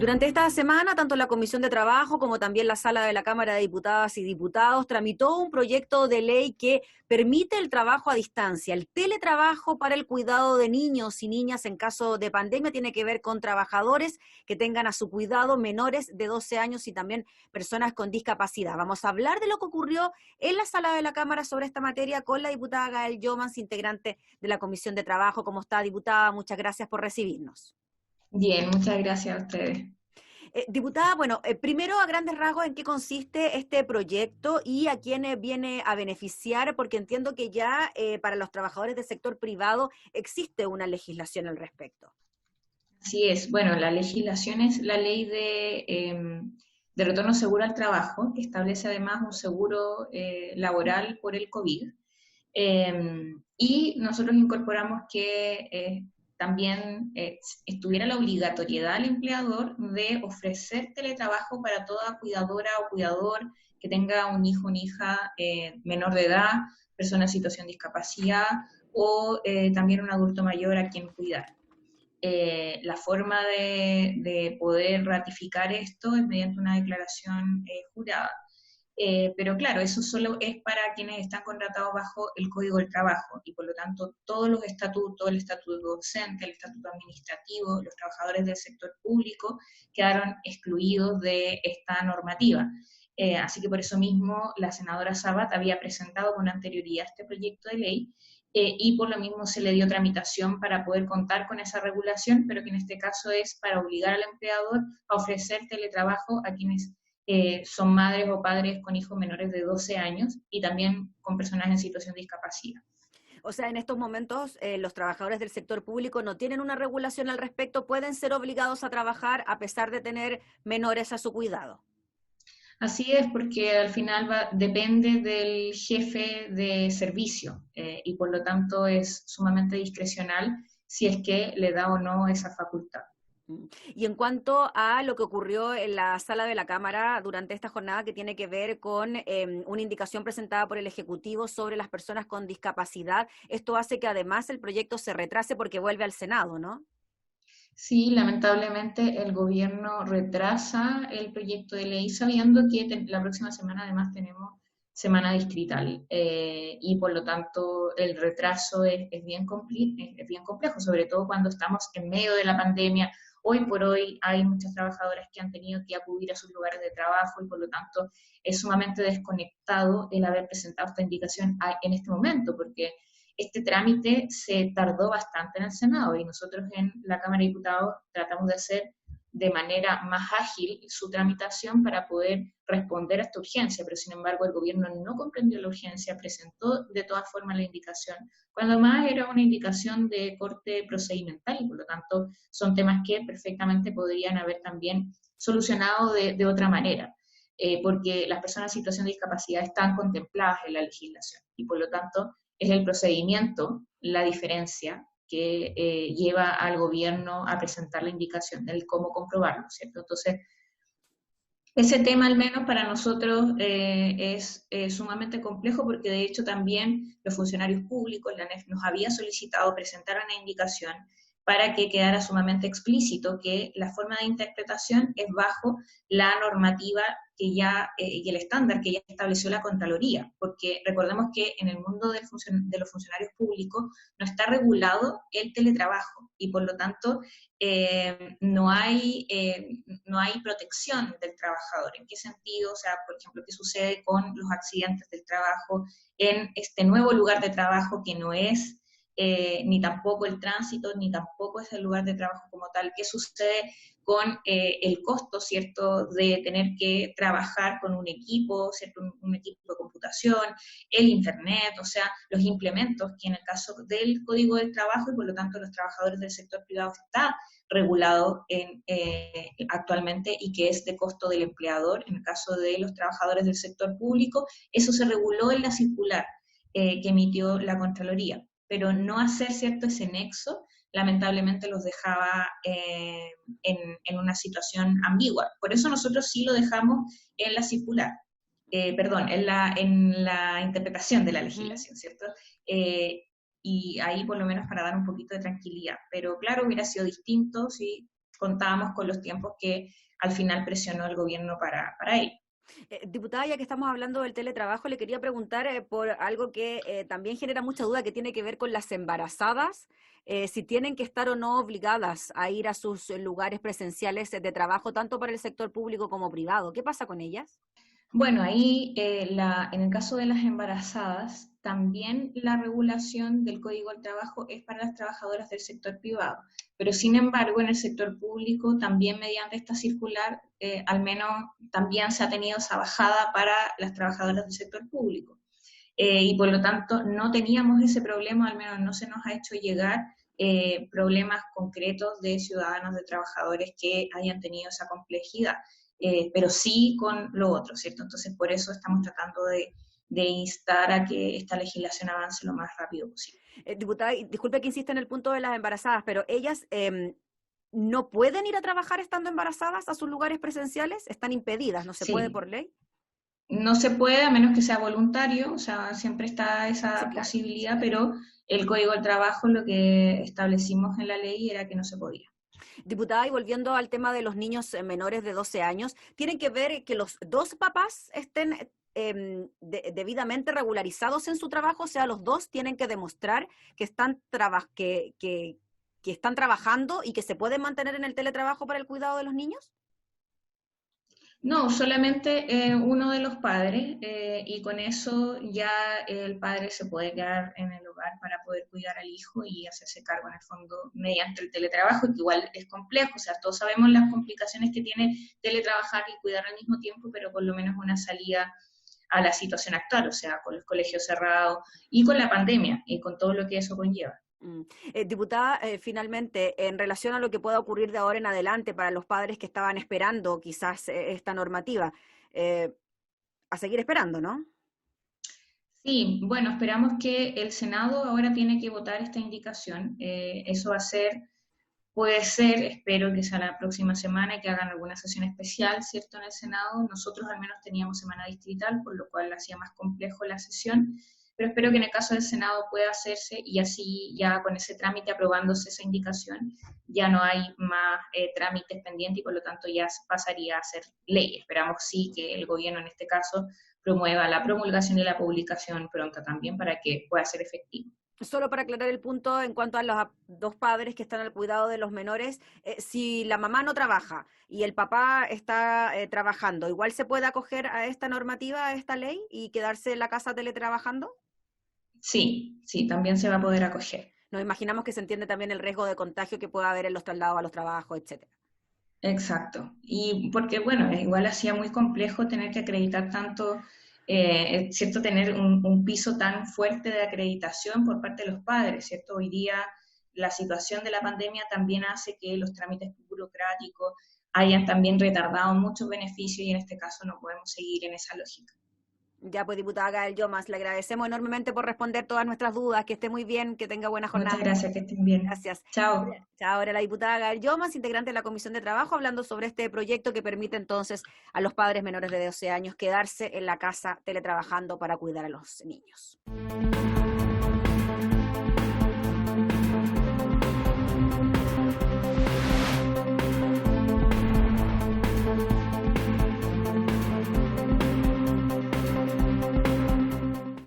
Durante esta semana, tanto la Comisión de Trabajo como también la Sala de la Cámara de Diputadas y Diputados tramitó un proyecto de ley que permite el trabajo a distancia. El teletrabajo para el cuidado de niños y niñas en caso de pandemia tiene que ver con trabajadores que tengan a su cuidado menores de 12 años y también personas con discapacidad. Vamos a hablar de lo que ocurrió en la Sala de la Cámara sobre esta materia con la diputada Gael Jomans, integrante de la Comisión de Trabajo. ¿Cómo está, diputada? Muchas gracias por recibirnos. Bien, muchas gracias a ustedes. Diputada, bueno, primero a grandes rasgos en qué consiste este proyecto y a quiénes viene a beneficiar, porque entiendo que ya para los trabajadores del sector privado existe una legislación al respecto. Así es, bueno, la legislación es la ley de retorno seguro al trabajo, que establece además un seguro laboral por el COVID. Y nosotros incorporamos que también estuviera la obligatoriedad al empleador de ofrecer teletrabajo para toda cuidadora o cuidador que tenga un hijo o una hija menor de edad, persona en situación de discapacidad o también un adulto mayor a quien cuidar. La forma de poder ratificar esto es mediante una declaración jurada. Pero claro, eso solo es para quienes están contratados bajo el Código del Trabajo y por lo tanto todos los estatutos, el estatuto docente, el estatuto administrativo, los trabajadores del sector público quedaron excluidos de esta normativa. Así que por eso mismo la senadora Sabat había presentado con anterioridad este proyecto de ley y por lo mismo se le dio tramitación para poder contar con esa regulación, pero que en este caso es para obligar al empleador a ofrecer teletrabajo a quienes son madres o padres con hijos menores de 12 años y también con personas en situación de discapacidad. O sea, en estos momentos los trabajadores del sector público no tienen una regulación al respecto, pueden ser obligados a trabajar a pesar de tener menores a su cuidado. Así es, porque al final depende del jefe de servicio y por lo tanto es sumamente discrecional si es que le da o no esa facultad. Y en cuanto a lo que ocurrió en la sala de la Cámara durante esta jornada que tiene que ver con una indicación presentada por el Ejecutivo sobre las personas con discapacidad, esto hace que además el proyecto se retrase porque vuelve al Senado, ¿no? Sí, lamentablemente el gobierno retrasa el proyecto de ley sabiendo que la próxima semana además tenemos semana distrital y por lo tanto el retraso es bien complejo, sobre todo cuando estamos en medio de la pandemia. Hoy por hoy hay muchas trabajadoras que han tenido que acudir a sus lugares de trabajo y por lo tanto es sumamente desconectado el haber presentado esta indicación en este momento, porque este trámite se tardó bastante en el Senado y nosotros en la Cámara de Diputados tratamos de hacer de manera más ágil su tramitación para poder responder a esta urgencia, pero sin embargo el gobierno no comprendió la urgencia, presentó de todas formas la indicación, cuando más era una indicación de corte procedimental y por lo tanto son temas que perfectamente podrían haber también solucionado de otra manera. Porque las personas en situación de discapacidad están contempladas en la legislación y por lo tanto es el procedimiento la diferencia que lleva al gobierno a presentar la indicación del cómo comprobarlo, ¿cierto? Entonces, ese tema al menos para nosotros es sumamente complejo porque de hecho también los funcionarios públicos, la ANEF nos había solicitado presentar una indicación para que quedara sumamente explícito que la forma de interpretación es bajo la normativa que ya, y el estándar que ya estableció la Contraloría, porque recordemos que en el mundo de los funcionarios públicos no está regulado el teletrabajo y por lo tanto no hay protección del trabajador. ¿En qué sentido? O sea, por ejemplo, ¿qué sucede con los accidentes del trabajo en este nuevo lugar de trabajo que no es ni tampoco el tránsito, ni tampoco es el lugar de trabajo como tal? ¿Qué sucede con el costo, ¿cierto?, de tener que trabajar con un equipo, ¿cierto?, un equipo de computación, el internet, o sea, los implementos que en el caso del Código del Trabajo y por lo tanto los trabajadores del sector privado está regulado actualmente y que es de costo del empleador. En el caso de los trabajadores del sector público, eso se reguló en la circular que emitió la Contraloría, pero no hacer cierto ese nexo lamentablemente los dejaba en una situación ambigua. Por eso nosotros sí lo dejamos en la circular, perdón, en la interpretación de la legislación, ¿cierto? Y ahí por lo menos para dar un poquito de tranquilidad. Pero claro, hubiera sido distinto si contábamos con los tiempos que al final presionó el gobierno para ello. Diputada, ya que estamos hablando del teletrabajo, le quería preguntar por algo que también genera mucha duda, que tiene que ver con las embarazadas, si tienen que estar o no obligadas a ir a sus lugares presenciales de trabajo, tanto para el sector público como privado. ¿Qué pasa con ellas? Bueno, ahí en el caso de las embarazadas, también la regulación del Código del Trabajo es para las trabajadoras del sector privado, pero sin embargo en el sector público también mediante esta circular, al menos también se ha tenido esa bajada para las trabajadoras del sector público. Y por lo tanto no teníamos ese problema, al menos no se nos ha hecho llegar problemas concretos de ciudadanos, de trabajadores que hayan tenido esa complejidad. Pero sí con lo otro, ¿cierto? Entonces, por eso estamos tratando de instar a que esta legislación avance lo más rápido posible. Diputada, disculpe que insista en el punto de las embarazadas, pero ellas no pueden ir a trabajar estando embarazadas a sus lugares presenciales, están impedidas, no se puede Sí, por ley. no se puede a menos que sea voluntario, o sea, siempre está Sí, esa claro. posibilidad, pero el Código del Trabajo lo que establecimos en la ley era que no se podía. Diputada, y volviendo al tema de los niños menores de 12 años, ¿tienen que ver que los dos papás estén debidamente regularizados en su trabajo? O sea, los dos tienen que demostrar que que están trabajando y que se pueden mantener en el teletrabajo para el cuidado de los niños. No, solamente uno de los padres y con eso ya el padre se puede quedar en el hogar para poder cuidar al hijo y hacerse cargo en el fondo mediante el teletrabajo, que igual es complejo, o sea, todos sabemos las complicaciones que tiene teletrabajar y cuidar al mismo tiempo, pero por lo menos una salida a la situación actual, o sea, con los colegios cerrados y con la pandemia y con todo lo que eso conlleva. Mm. Diputada, finalmente, en relación a lo que pueda ocurrir de ahora en adelante para los padres que estaban esperando quizás esta normativa, eh, a seguir esperando, ¿no? Sí, bueno, esperamos que el Senado ahora tiene que votar esta indicación. Eso va a ser, puede ser, espero que sea la próxima semana y que hagan alguna sesión especial, ¿cierto? En el Senado. Nosotros al menos teníamos semana distrital, por lo cual hacía más complejo la sesión, pero espero que en el caso del Senado pueda hacerse y así ya con ese trámite aprobándose esa indicación, ya no hay más trámites pendientes y por lo tanto ya pasaría a ser ley. Esperamos sí que el gobierno en este caso promueva la promulgación y la publicación pronta también para que pueda ser efectivo. Solo para aclarar el punto en cuanto a los dos padres que están al cuidado de los menores, si la mamá no trabaja y el papá está trabajando, ¿igual se puede acoger a esta normativa, a esta ley y quedarse en la casa teletrabajando? Sí, sí, también se va a poder acoger. Nos imaginamos que se entiende también el riesgo de contagio que pueda haber en los traslados a los trabajos, etcétera. Exacto. Y porque, bueno, igual hacía muy complejo tener que acreditar tanto, ¿cierto? Tener un piso tan fuerte de acreditación por parte de los padres, ¿cierto? Hoy día la situación de la pandemia también hace que los trámites burocráticos hayan también retardado muchos beneficios y en este caso no podemos seguir en esa lógica. Ya pues, diputada Gael Yomas, le agradecemos enormemente por responder todas nuestras dudas, que esté muy bien, que tenga buena jornada. Muchas gracias, que estén bien. Gracias. Chao. Chao, ahora la diputada Gael Yomas, integrante de la Comisión de Trabajo, hablando sobre este proyecto que permite entonces a los padres menores de 12 años quedarse en la casa teletrabajando para cuidar a los niños.